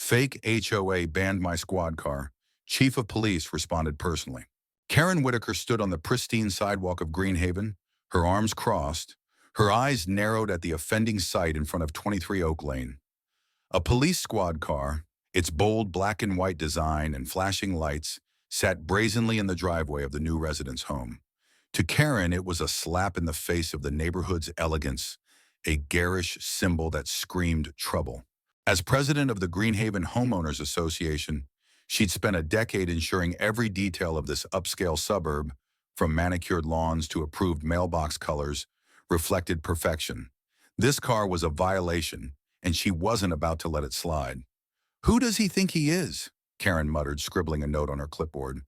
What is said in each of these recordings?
Fake HOA banned my squad car. Chief of police responded personally. Karen Whitaker stood on the pristine sidewalk of Greenhaven, her arms crossed, her eyes narrowed at the offending sight in front of 23 Oak Lane. A police squad car, its bold black and white design and flashing lights, sat brazenly in the driveway of the new resident's home. To Karen, it was a slap in the face of the neighborhood's elegance, a garish symbol that screamed trouble. As president of the Greenhaven Homeowners Association, she'd spent a decade ensuring every detail of this upscale suburb, from manicured lawns to approved mailbox colors, reflected perfection. This car was a violation, and she wasn't about to let it slide. "Who does he think he is?" Karen muttered, scribbling a note on her clipboard.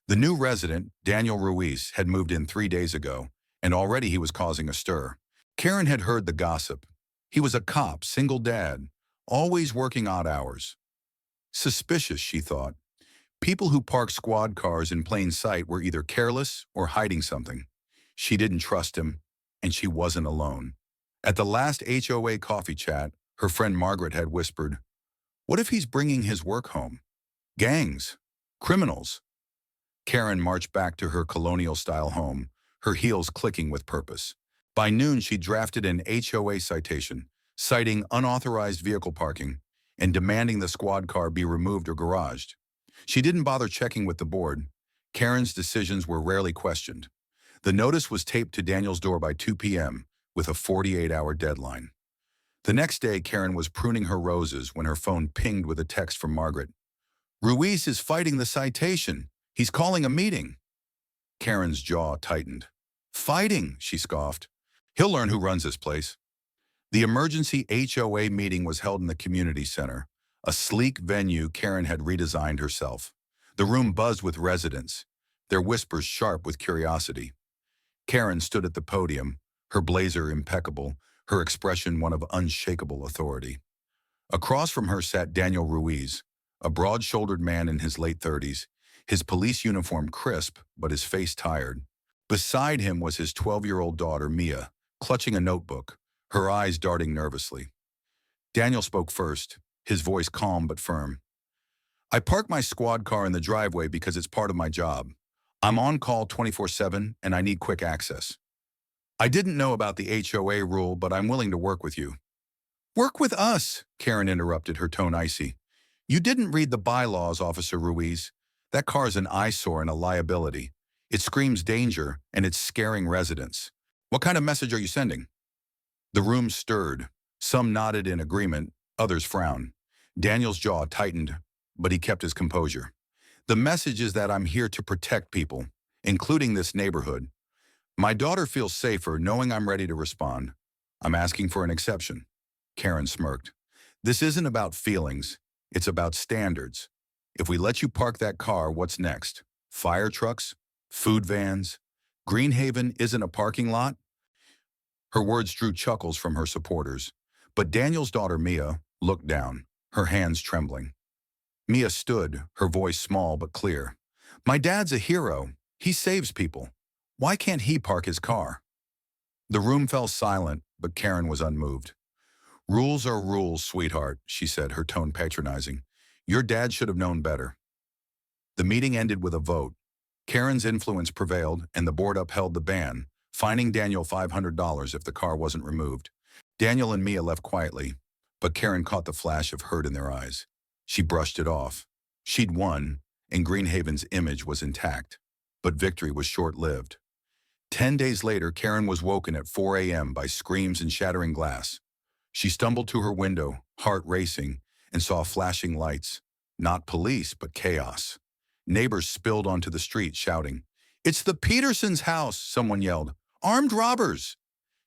The new resident, Daniel Ruiz, had moved in 3 days ago, and already he was causing a stir. Karen had heard the gossip. He was a cop, single dad, always working odd hours. Suspicious, she thought. People who parked squad cars in plain sight were either careless or hiding something. She didn't trust him, and she wasn't alone. At the last HOA coffee chat, her friend Margaret had whispered, "What if he's bringing his work home? Gangs, criminals." Karen marched back to her colonial-style home, her heels clicking with purpose. By noon, she drafted an HOA citation, citing unauthorized vehicle parking and demanding the squad car be removed or garaged. She didn't bother checking with the board. Karen's decisions were rarely questioned. The notice was taped to Daniel's door by 2 p.m. with a 48-hour deadline. The next day, Karen was pruning her roses when her phone pinged with a text from Margaret. "Ruiz is fighting the citation. He's calling a meeting." Karen's jaw tightened. "Fighting," she scoffed. "He'll learn who runs this place." The emergency HOA meeting was held in the community center, a sleek venue Karen had redesigned herself. The room buzzed with residents, their whispers sharp with curiosity. Karen stood at the podium, her blazer impeccable, her expression one of unshakable authority. Across from her sat Daniel Ruiz, a broad-shouldered man in his late 30s, his police uniform crisp but his face tired. Beside him was his 12-year-old daughter, Mia, clutching a notebook, her eyes darting nervously. Daniel spoke first, his voice calm but firm. "I park my squad car in the driveway because it's part of my job. I'm on call 24/7 and I need quick access. I didn't know about the HOA rule, but I'm willing to work with you." "Work with us," Karen interrupted, her tone icy. "You didn't read the bylaws, Officer Ruiz. That car's an eyesore and a liability. It screams danger, and it's scaring residents. What kind of message are you sending?" The room stirred. Some nodded in agreement, others frowned. Daniel's jaw tightened, but he kept his composure. "The message is that I'm here to protect people, including this neighborhood. My daughter feels safer knowing I'm ready to respond. I'm asking for an exception." Karen smirked. "This isn't about feelings. It's about standards. If we let you park that car, what's next? Fire trucks? Food vans? Greenhaven isn't a parking lot?" Her words drew chuckles from her supporters. But Daniel's daughter, Mia, looked down, her hands trembling. Mia stood, her voice small but clear. "My dad's a hero. He saves people. Why can't he park his car?" The room fell silent, but Karen was unmoved. "Rules are rules, sweetheart," she said, her tone patronizing. "Your dad should have known better." The meeting ended with a vote. Karen's influence prevailed, and the board upheld the ban, fining Daniel $500 if the car wasn't removed. Daniel and Mia left quietly, but Karen caught the flash of hurt in their eyes. She brushed it off. She'd won, and Greenhaven's image was intact. But victory was short-lived. 10 days later, Karen was woken at 4 a.m. by screams and shattering glass. She stumbled to her window, heart racing, and saw flashing lights. Not police, but chaos. Neighbors spilled onto the street, shouting, "It's the Petersons' house!" someone yelled. "Armed robbers!"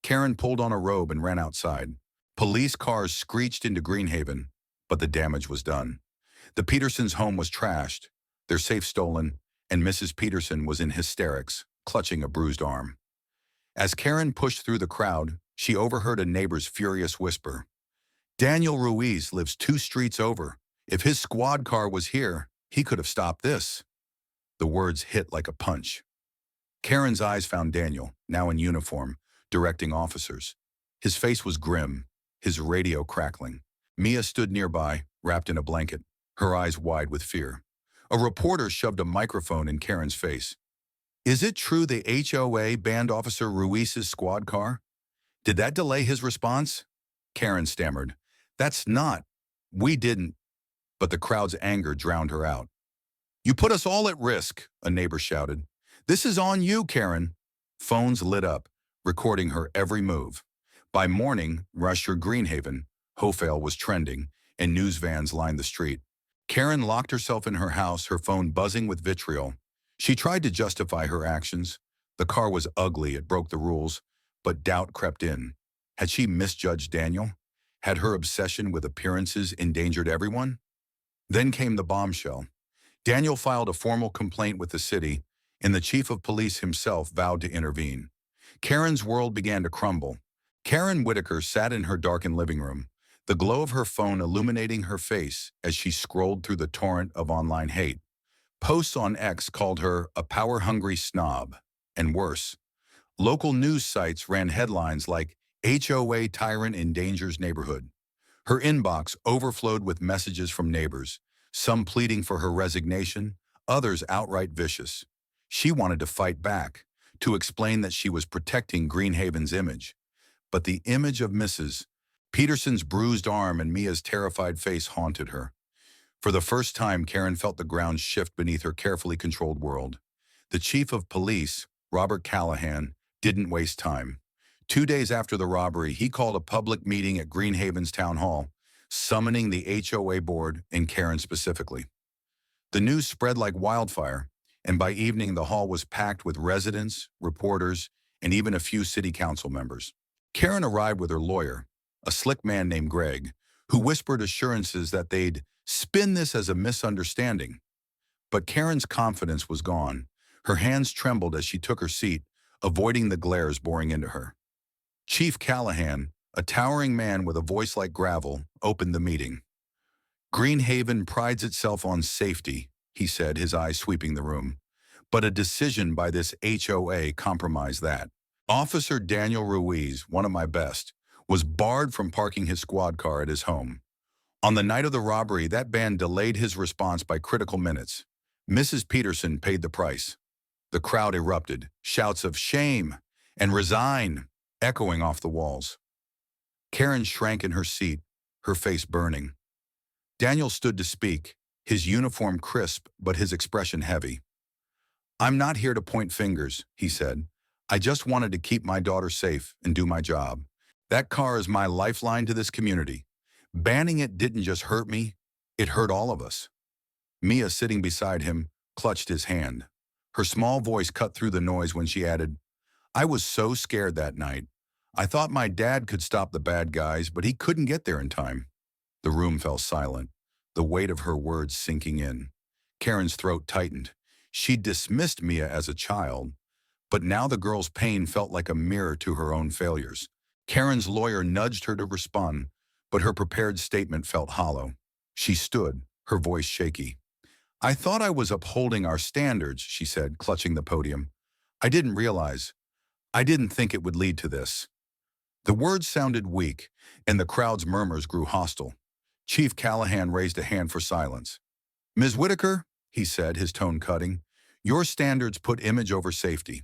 Karen pulled on a robe and ran outside. Police cars screeched into Greenhaven, but the damage was done. The Petersons' home was trashed, their safe stolen, and Mrs. Peterson was in hysterics, clutching a bruised arm. As Karen pushed through the crowd, she overheard a neighbor's furious whisper. "Daniel Ruiz lives 2 streets over. If his squad car was here, he could have stopped this." The words hit like a punch. Karen's eyes found Daniel, now in uniform, directing officers. His face was grim, his radio crackling. Mia stood nearby, wrapped in a blanket, her eyes wide with fear. A reporter shoved a microphone in Karen's face. Is it true the HOA banned Officer Ruiz's squad car? Did that delay his response? Karen stammered. That's not. We didn't. But the crowd's anger drowned her out. You put us all at risk, a neighbor shouted. This is on you, Karen. Phones lit up, recording her every move. By morning, Russia Greenhaven, Hofale was trending, and news vans lined the street. Karen locked herself in her house, her phone buzzing with vitriol. She tried to justify her actions. The car was ugly, it broke the rules, but doubt crept in. Had she misjudged Daniel? Had her obsession with appearances endangered everyone? Then came the bombshell. Daniel filed a formal complaint with the city, and the chief of police himself vowed to intervene. Karen's world began to crumble. Karen Whitaker sat in her darkened living room, the glow of her phone illuminating her face as she scrolled through the torrent of online hate. Posts on X called her a power-hungry snob, and worse. Local news sites ran headlines like, HOA tyrant endangers neighborhood. Her inbox overflowed with messages from neighbors, some pleading for her resignation, others outright vicious. She wanted to fight back, to explain that she was protecting Greenhaven's image. But the image of Mrs. Peterson's bruised arm and Mia's terrified face haunted her. For the first time, Karen felt the ground shift beneath her carefully controlled world. The chief of police, Robert Callahan, didn't waste time. 2 days after the robbery, he called a public meeting at Greenhaven's town hall, summoning the HOA board and Karen specifically. The news spread like wildfire, and by evening the hall was packed with residents, reporters, and even a few city council members. Karen arrived with her lawyer, a slick man named Greg, who whispered assurances that they'd spin this as a misunderstanding. But Karen's confidence was gone. Her hands trembled as she took her seat, avoiding the glares boring into her. Chief Callahan, a towering man with a voice like gravel, opened the meeting. Greenhaven prides itself on safety, he said, his eyes sweeping the room. But a decision by this HOA compromised that. Officer Daniel Ruiz, one of my best, was barred from parking his squad car at his home. On the night of the robbery, that ban delayed his response by critical minutes. Mrs. Peterson paid the price. The crowd erupted, shouts of shame and resign echoing off the walls. Karen shrank in her seat, her face burning. Daniel stood to speak, his uniform crisp but his expression heavy. I'm not here to point fingers, he said. I just wanted to keep my daughter safe and do my job. That car is my lifeline to this community. Banning it didn't just hurt me, it hurt all of us. Mia, sitting beside him, clutched his hand. Her small voice cut through the noise when she added, I was so scared that night. I thought my dad could stop the bad guys, but he couldn't get there in time. The room fell silent, the weight of her words sinking in. Karen's throat tightened. She dismissed Mia as a child, but now the girl's pain felt like a mirror to her own failures. Karen's lawyer nudged her to respond, but her prepared statement felt hollow. She stood, her voice shaky. I thought I was upholding our standards, she said, clutching the podium. I didn't realize. I didn't think it would lead to this. The words sounded weak, and the crowd's murmurs grew hostile. Chief Callahan raised a hand for silence. Ms. Whitaker, he said, his tone cutting, your standards put image over safety.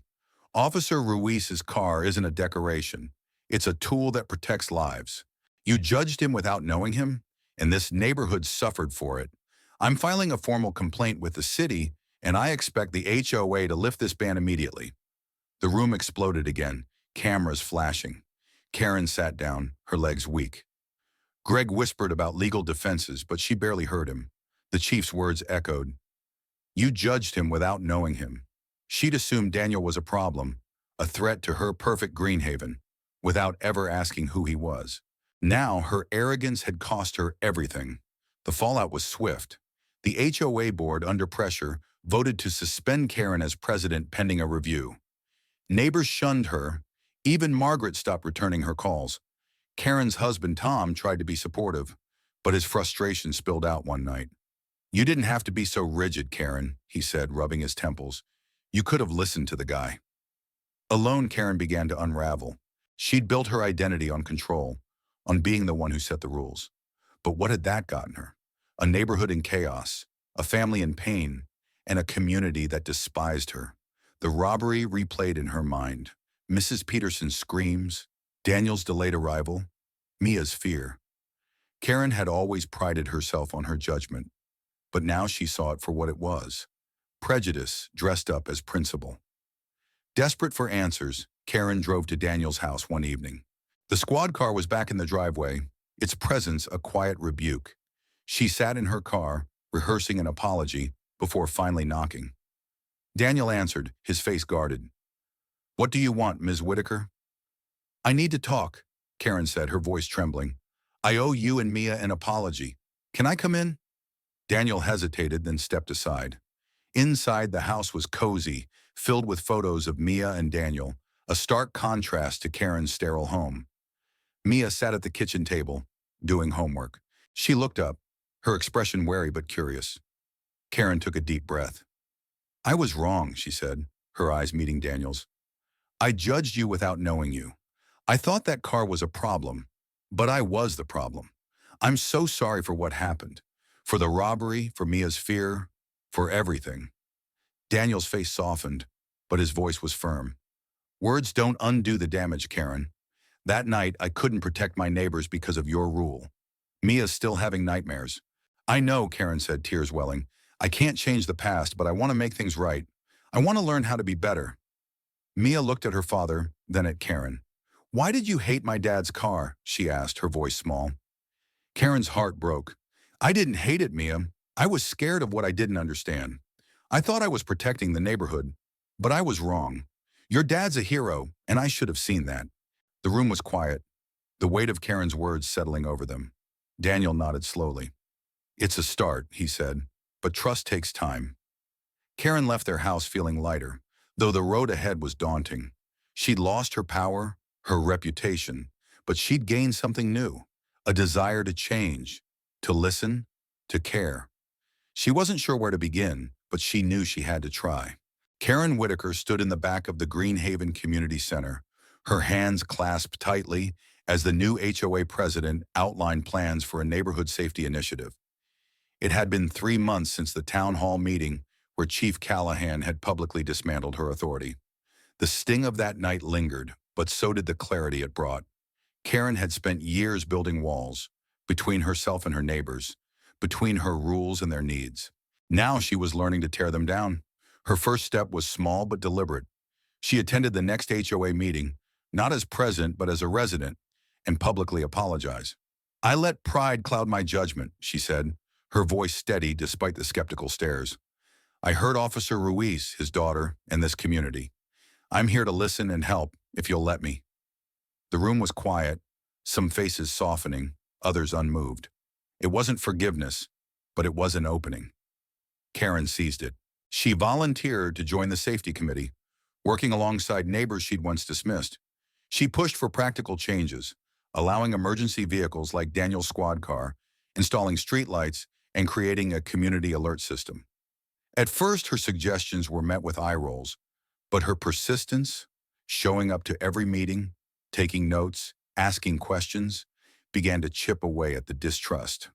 Officer Ruiz's car isn't a decoration. It's a tool that protects lives. You judged him without knowing him, and this neighborhood suffered for it. I'm filing a formal complaint with the city, and I expect the HOA to lift this ban immediately. The room exploded again, cameras flashing. Karen sat down, her legs weak. Greg whispered about legal defenses, but she barely heard him. The chief's words echoed. You judged him without knowing him. She'd assumed Daniel was a problem, a threat to her perfect Greenhaven, without ever asking who he was. Now her arrogance had cost her everything. The fallout was swift. The HOA board, under pressure, voted to suspend Karen as president pending a review. Neighbors shunned her. Even Margaret stopped returning her calls. Karen's husband, Tom, tried to be supportive, but his frustration spilled out one night. You didn't have to be so rigid, Karen, he said, rubbing his temples. You could have listened to the guy. Alone, Karen began to unravel. She'd built her identity on control, on being the one who set the rules. But what had that gotten her? a neighborhood in chaos, a family in pain, and a community that despised her. The robbery replayed in her mind. Mrs. Peterson's screams, Daniel's delayed arrival, Mia's fear. Karen had always prided herself on her judgment, but now she saw it for what it was: prejudice dressed up as principle. Desperate for answers, Karen drove to Daniel's house one evening. The squad car was back in the driveway, its presence a quiet rebuke. She sat in her car, rehearsing an apology, before finally knocking. Daniel answered, his face guarded. "What do you want, Ms. Whitaker?" "I need to talk," Karen said, her voice trembling. "I owe you and Mia an apology. Can I come in?" Daniel hesitated, then stepped aside. Inside, the house was cozy, filled with photos of Mia and Daniel, a stark contrast to Karen's sterile home. Mia sat at the kitchen table, doing homework. She looked up, her expression wary but curious. Karen took a deep breath. "I was wrong," she said, her eyes meeting Daniel's. "I judged you without knowing you. I thought that car was a problem, but I was the problem. I'm so sorry for what happened, for the robbery, for Mia's fear, for everything." Daniel's face softened, but his voice was firm. "Words don't undo the damage, Karen. That night, I couldn't protect my neighbors because of your rule. Mia's still having nightmares." "I know," Karen said, tears welling. "I can't change the past, but I want to make things right. I want to learn how to be better." Mia looked at her father, then at Karen. "Why did you hate my dad's car?" she asked, her voice small. Karen's heart broke. "I didn't hate it, Mia. I was scared of what I didn't understand. I thought I was protecting the neighborhood, but I was wrong. Your dad's a hero, and I should have seen that." The room was quiet, the weight of Karen's words settling over them. Daniel nodded slowly. "It's a start," he said, "but trust takes time." Karen left their house feeling lighter, though the road ahead was daunting. She'd lost her power, her reputation, but she'd gained something new, a desire to change, to listen, to care. She wasn't sure where to begin, but she knew she had to try. Karen Whitaker stood in the back of the Greenhaven Community Center, her hands clasped tightly as the new HOA president outlined plans for a neighborhood safety initiative. It had been 3 months since the town hall meeting where Chief Callahan had publicly dismantled her authority. The sting of that night lingered, but so did the clarity it brought. Karen had spent years building walls, between herself and her neighbors, between her rules and their needs. Now she was learning to tear them down. Her first step was small but deliberate. She attended the next HOA meeting, not as president but as a resident, and publicly apologized. "I let pride cloud my judgment," she said, her voice steady despite the skeptical stares. "I hurt Officer Ruiz, his daughter, and this community. I'm here to listen and help, if you'll let me." The room was quiet, some faces softening, others unmoved. It wasn't forgiveness, but it was an opening. Karen seized it. She volunteered to join the safety committee, working alongside neighbors she'd once dismissed. She pushed for practical changes, allowing emergency vehicles like Daniel's squad car, installing streetlights, and creating a community alert system. At first, her suggestions were met with eye rolls, but her persistence, showing up to every meeting, taking notes, asking questions, began to chip away at the distrust.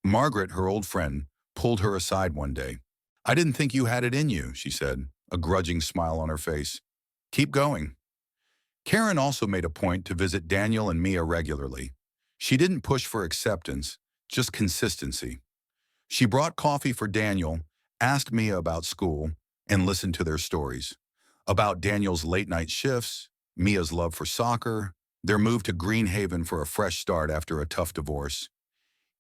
Margaret, her old friend, pulled her aside one day. "I didn't think you had it in you," she said, a grudging smile on her face. "Keep going." Karen also made a point to visit Daniel and Mia regularly. She didn't push for acceptance, just consistency. She brought coffee for Daniel, asked Mia about school, and listened to their stories. About Daniel's late-night shifts, Mia's love for soccer, their move to Greenhaven for a fresh start after a tough divorce.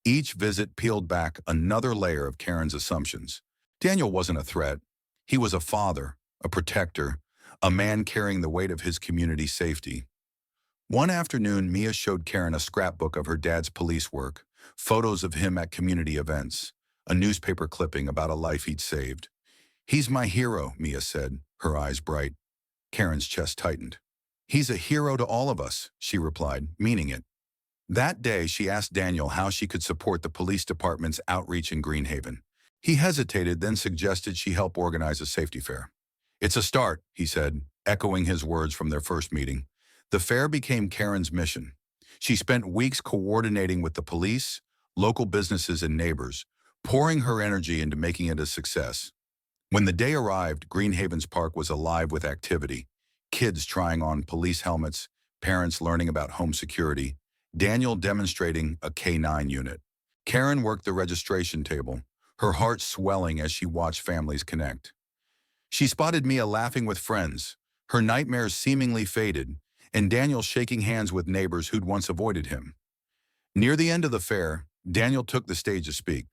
Each visit peeled back another layer of Karen's assumptions. Daniel wasn't a threat. He was a father, a protector, a man carrying the weight of his community's safety. One afternoon, Mia showed Karen a scrapbook of her dad's police work, photos of him at community events, a newspaper clipping about a life he'd saved. "He's my hero," Mia said, her eyes bright. Karen's chest tightened. "He's a hero to all of us," she replied, meaning it. That day, she asked Daniel how she could support the police department's outreach in Greenhaven. He hesitated, then suggested she help organize a safety fair. "It's a start," he said, echoing his words from their first meeting. The fair became Karen's mission. She spent weeks coordinating with the police, local businesses, and neighbors, pouring her energy into making it a success. When the day arrived, Greenhaven's park was alive with activity. Kids trying on police helmets, parents learning about home security, Daniel demonstrating a K9 unit. Karen worked the registration table, her heart swelling as she watched families connect. She spotted Mia laughing with friends, her nightmares seemingly faded, and Daniel shaking hands with neighbors who'd once avoided him. Near the end of the fair, Daniel took the stage to speak.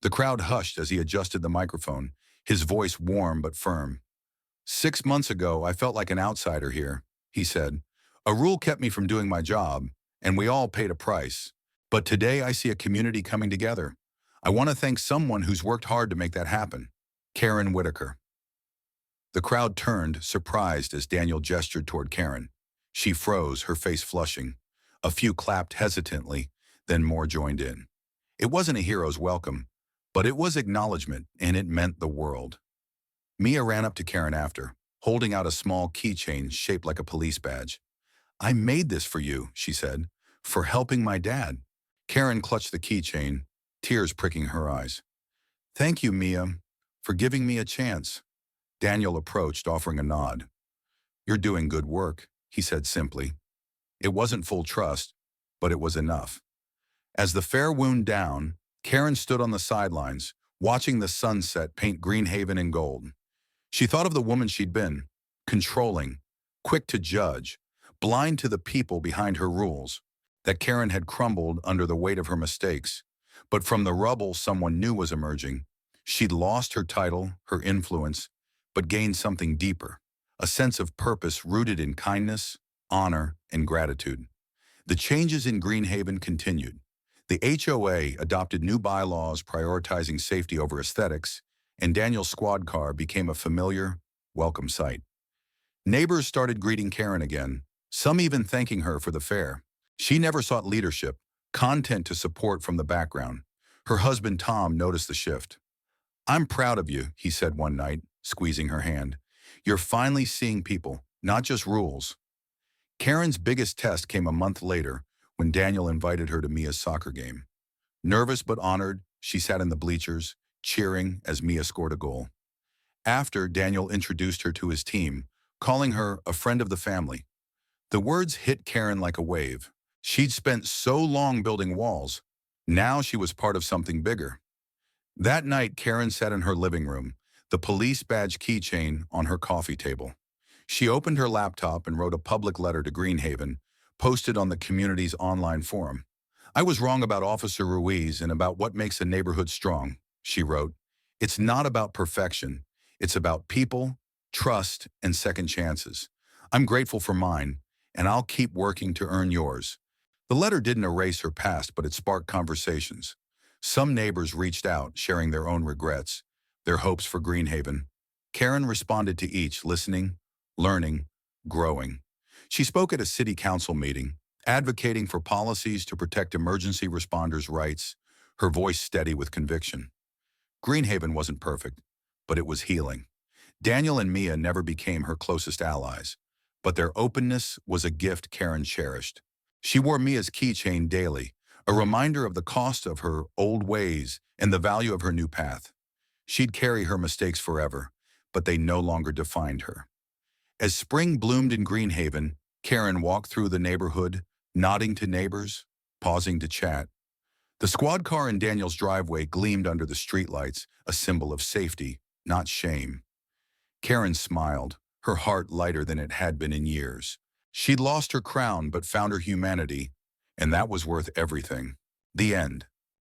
The crowd hushed as he adjusted the microphone, his voice warm but firm. 6 months ago, I felt like an outsider here, he said. A rule kept me from doing my job, and we all paid a price. But today I see a community coming together. I want to thank someone who's worked hard to make that happen. Karen Whitaker. The crowd turned, surprised as Daniel gestured toward Karen. She froze, her face flushing. A few clapped hesitantly, then more joined in. It wasn't a hero's welcome, but it was acknowledgement, and it meant the world. Mia ran up to Karen after, holding out a small keychain shaped like a police badge. I made this for you, she said, for helping my dad. Karen clutched the keychain, tears pricking her eyes. Thank you, Mia, for giving me a chance. Daniel approached, offering a nod. You're doing good work, he said simply. It wasn't full trust, but it was enough. As the fair wound down, Karen stood on the sidelines, watching the sunset paint Greenhaven in gold. She thought of the woman she'd been, controlling, quick to judge, blind to the people behind her rules, that Karen had crumbled under the weight of her mistakes. But from the rubble, someone new was emerging. She'd lost her title, her influence, but gained something deeper, a sense of purpose rooted in kindness, honor, and gratitude. The changes in Greenhaven continued. The HOA adopted new bylaws prioritizing safety over aesthetics, and Daniel's squad car became a familiar, welcome sight. Neighbors started greeting Karen again, some even thanking her for the fair. She never sought leadership, content to support from the background. Her husband Tom noticed the shift. I'm proud of you, he said one night, squeezing her hand. You're finally seeing people, not just rules. Karen's biggest test came a month later when Daniel invited her to Mia's soccer game. Nervous but honored, she sat in the bleachers, cheering as Mia scored a goal. After, Daniel introduced her to his team, calling her a friend of the family. The words hit Karen like a wave. She'd spent so long building walls. Now she was part of something bigger. That night, Karen sat in her living room, the police badge keychain on her coffee table. She opened her laptop and wrote a public letter to Greenhaven, posted on the community's online forum. I was wrong about Officer Ruiz and about what makes a neighborhood strong, she wrote. It's not about perfection. It's about people, trust, and second chances. I'm grateful for mine, and I'll keep working to earn yours. The letter didn't erase her past, but it sparked conversations. Some neighbors reached out, sharing their own regrets, their hopes for Greenhaven. Karen responded to each, listening, learning, growing. She spoke at a city council meeting, advocating for policies to protect emergency responders' rights, her voice steady with conviction. Greenhaven wasn't perfect, but it was healing. Daniel and Mia never became her closest allies, but their openness was a gift Karen cherished. She wore Mia's keychain daily, a reminder of the cost of her old ways and the value of her new path. She'd carry her mistakes forever, but they no longer defined her. As spring bloomed in Greenhaven, Karen walked through the neighborhood, nodding to neighbors, pausing to chat. The squad car in Daniel's driveway gleamed under the streetlights, a symbol of safety, not shame. Karen smiled, her heart lighter than it had been in years. She'd lost her crown but found her humanity, and that was worth everything. The end.